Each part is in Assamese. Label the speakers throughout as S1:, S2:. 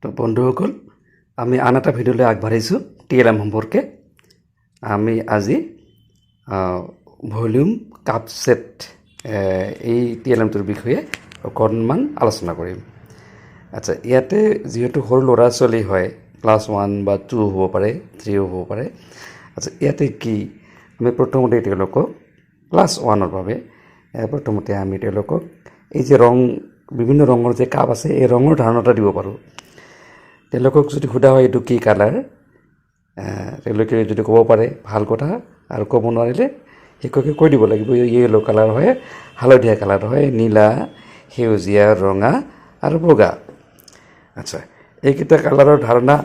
S1: তো বন্ধুসকল আমি আন এটা ভিডিঅ'লৈ আগবাঢ়িছোঁ TLM সম্পৰ্কে আমি আজি ভলিউম কাপ সেট এই TLMটোৰ বিষয়ে অকণমান আলোচনা কৰিম। আচ্ছা, ইয়াতে যেহেতু সৰু ল'ৰা ছোৱালী হয়, ক্লাছ 1 বা 2 হ'ব পাৰে, 3 হ'ব পাৰে। আচ্ছা, ইয়াতে কি আমি প্ৰথমতে তেওঁলোকক ক্লাছ 1ৰ বাবে প্ৰথমতে আমি তেওঁলোকক এই যে বিভিন্ন ৰঙৰ যে কাপ আছে এই ৰঙৰ ধাৰণা এটা দিব পাৰোঁ। তেওঁলোকক যদি সোধা হয় এইটো কি কালাৰ, তেওঁলোকে যদি ক'ব পাৰে ভাল কথা, আৰু ক'ব নোৱাৰিলে শিক্ষকে কৈ দিব লাগিব য়েলো কালাৰ হয়, হালধীয়া কালাৰ হয়, নীলা, সেউজীয়া, ৰঙা আৰু বগা। আচ্ছা, এইকেইটা কালাৰৰ ধাৰণা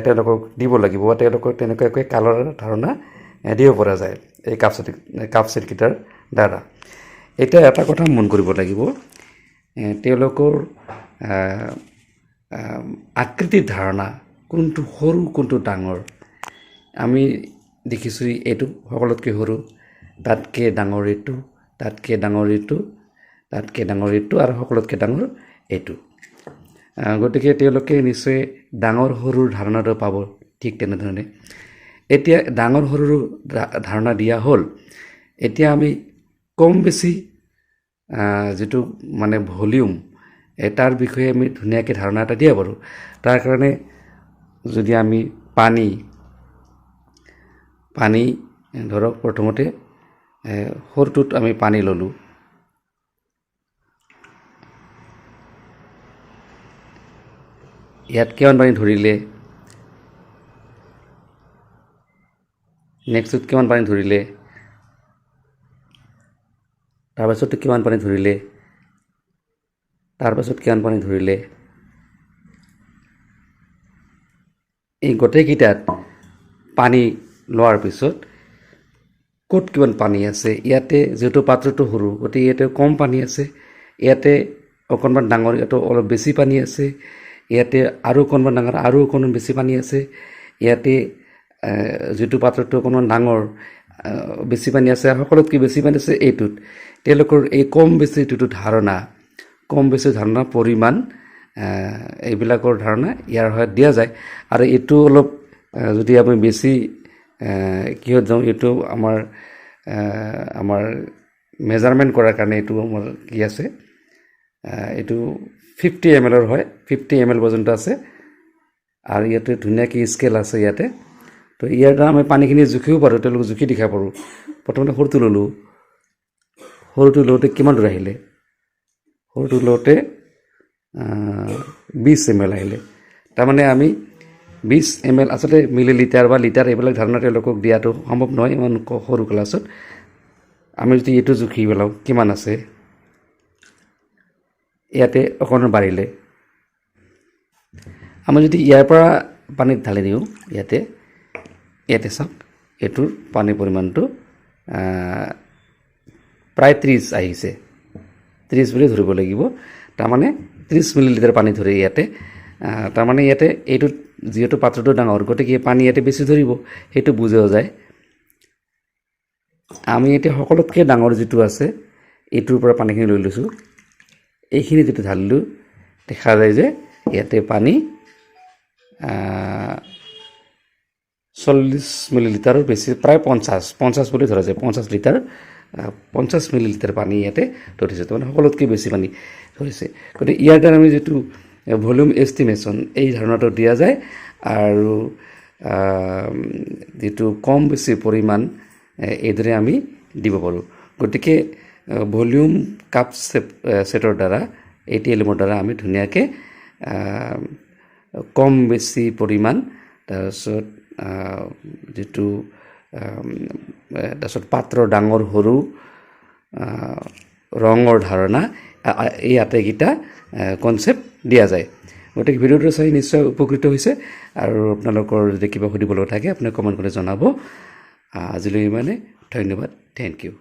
S1: তেওঁলোকক দিব লাগিব। তেওঁলোকক তেনেকুৱাকৈ কালাৰৰ ধাৰণা দিব পৰা যায় এই কাপ ছেটকেইটাৰ দ্বাৰা। এতিয়া এটা কথা মন কৰিব লাগিব, তেওঁলোকৰ আকৃতিৰ ধাৰণা কোনটো সৰু কোনটো ডাঙৰ। আমি দেখিছোঁ এইটো সকলোতকৈ সৰু, তাতকৈ ডাঙৰ এইটো, তাতকৈ ডাঙৰ এইটো, তাতকৈ ডাঙৰ এইটো আৰু সকলোতকৈ ডাঙৰ এইটো। গতিকে তেওঁলোকে নিশ্চয় ডাঙৰ সৰুৰ ধাৰণাটো পাব। ঠিক তেনেধৰণে এতিয়া ডাঙৰ সৰুৰ ধাৰণা দিয়া হ'ল। এতিয়া আমি কম বেছি যিটো মানে ভলিউম তাৰ বিষয়ে আমি ধুনীয়াকৈ ধাৰণা এটা দিব পাৰোঁ। তাৰ কাৰণে যদি আমি পানী ধৰক প্ৰথমতে সৰুটোত আমি পানী ল'লোঁ, ইয়াত কিমান পানী ধৰিলে, নেক্সটটোত কিমান পানী ধৰিলে, তাৰপাছতো কিমান পানী ধৰিলে, তাৰপাছত কিমান পানী ধৰিলে। এই গোটেইকেইটাত পানী লোৱাৰ পিছত ক'ত কিমান পানী আছে, ইয়াতে যিহেতু পাত্ৰটো সৰু গতিকে ইয়াতে কম পানী আছে, ইয়াতে অকণমান ডাঙৰ ইয়াতে অলপ বেছি পানী আছে, ইয়াতে আৰু অকণমান ডাঙৰ আৰু অকণমান বেছি পানী আছে, ইয়াতে যিটো পাত্ৰটো অকণমান ডাঙৰ বেছি পানী আছে, সকলোতকৈ বেছি পানী আছে এইটোত। তেওঁলোকৰ এই কম বেছি যিটো ধাৰণা, কম বেছি ধাৰণা, পৰিমাণ, এইবিলাকৰ ধাৰণা ইয়াৰ সহায়ত দিয়া যায়। আৰু এইটো অলপ যদি আমি বেছি কিহত যাওঁ, এইটো আমাৰ মেজাৰমেণ্ট কৰাৰ কাৰণে এইটো আমাৰ কি আছে, এইটো 50 ml হয়, 50 ml পৰ্যন্ত আছে। আৰু ইয়াতে ধুনীয়াকৈ স্কেল আছে ইয়াতে। তো ইয়াৰ দ্বাৰা আমি পানীখিনি জুখিব পাৰোঁ, তেওঁলোকক জুখি দেখাব পাৰোঁ। প্ৰথমতে সৰুটো ল'লোঁ, সৰুটো লওঁতে কিমান দূৰ আহিলে, সৰুটো লওঁতে 20 ml আহিলে। তাৰমানে আমি 20 ml আচলতে মিলিলিটাৰ বা লিটাৰ এইবিলাক ধাৰণা তেওঁলোকক দিয়াটো সম্ভৱ নহয় ইমান সৰু ক্লাছত। আমি যদি এইটো জুখি পেলাওঁ কিমান আছে, ইয়াতে অকণমান বাঢ়িলে। আমি যদি ইয়াৰ পৰা পানীত ঢালি দিওঁ, ইয়াতে চাওক এইটোৰ পানীৰ পৰিমাণটো প্ৰায় 30 আহিছে, 30 বুলি ধৰিব লাগিব। তাৰমানে 30 মিলিলিটাৰ পানী ধৰে ইয়াতে। তাৰমানে ইয়াতে এইটোত যিহেতু পাত্ৰটো ডাঙৰ গতিকে পানী ইয়াতে বেছি ধৰিব, সেইটো বুজা যায়। আমি এতিয়া সকলোতকৈ ডাঙৰ যিটো আছে এইটোৰ পৰা পানীখিনি লৈ লৈছোঁ, এইখিনি যিটো ঢালিলোঁ দেখা যায় যে ইয়াতে পানী 40 মিলিলিটাৰৰ বেছি, প্ৰায় 50 বুলি ধৰা যায়, 50 মিলিলিটাৰ পানী ইয়াতে ধৰিছে। তাৰমানে সকলোতকৈ বেছি পানী ধৰিছে। গতিকে ইয়াৰ দ্বাৰা আমি যিটো ভলিউম এষ্টিমেশ্যন এই ধাৰণাটো দিয়া যায়। আৰু যিটো কম বেছি পৰিমাণ এইদৰে আমি দিব পাৰোঁ। গতিকে ভলিউম কাপ ছেটৰ দ্বাৰা এই TLMৰ দ্বাৰা আমি ধুনীয়াকৈ কম বেছি পৰিমাণ, তাৰপিছত যিটো তাৰপিছত পাত্ৰৰ ডাঙৰ সৰু, ৰঙৰ ধাৰণা, এই আটাইকেইটা কনচেপ্ট দিয়া যায়। গতিকে ভিডিঅ'টো চাই নিশ্চয় উপকৃত হৈছে। আৰু আপোনালোকৰ যদি কিবা সুধিবলৈ থাকে আপুনি কমেণ্ট কৰি জনাব। আজিলৈ ইমানে, ধন্যবাদ, থেংক ইউ।